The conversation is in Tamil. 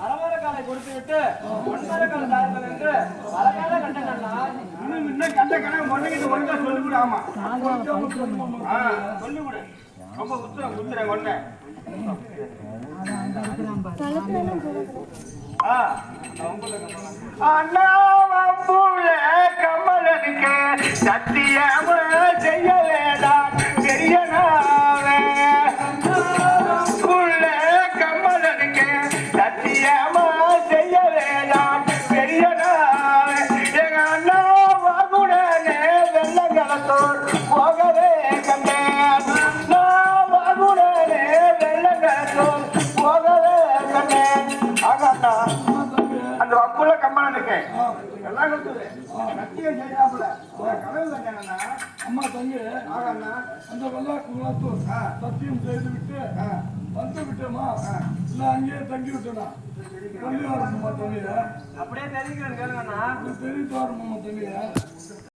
அறவார காலை கொடுத்து விட்டு ஒன்பது கால தாய்கள் என்று பலகால கண்டனா இன்னும் கண்ட கணக்கு மொண்டைக்கு ஒழுங்கா சொல்லிவிடு. ஆமா சொல்லிவிடு. ரொம்ப உத்துறேன் கொண்டேன். அண்ணா கமலனுக்கு சத்தியம் செய்யலேடா பெரியனாவே. கமலனுக்கு சத்தியமா செய்யலேடா பெரியனாவே. எங்க அண்ணா வாகுடனே வெள்ளங்களத்தோர் போகவே கண்டேன். வாகுடனே வெள்ளங்களத்தோர் போகவே கண்டேன். ஆகாண்ணா அந்த வப்புல கம்மனுக்கு எல்லாம் கொடுத்தது சத்தியம் செய்யாப்புல கனவு கண்டேன்னா அம்மா தங்கி ஆகண்ணா அந்த வெள்ளாத்தூர் சத்தியம் செய்து விட்டு வந்து விட்டோமா இல்லை அங்கேயே தங்கி விட்டோம்னா தள்ளி வரணுமா தண்ணிய அப்படியே தெரிஞ்சுக்கிறேன் கேளுங்கண்ணா தெரிவித்து வரணுமா தண்ணிய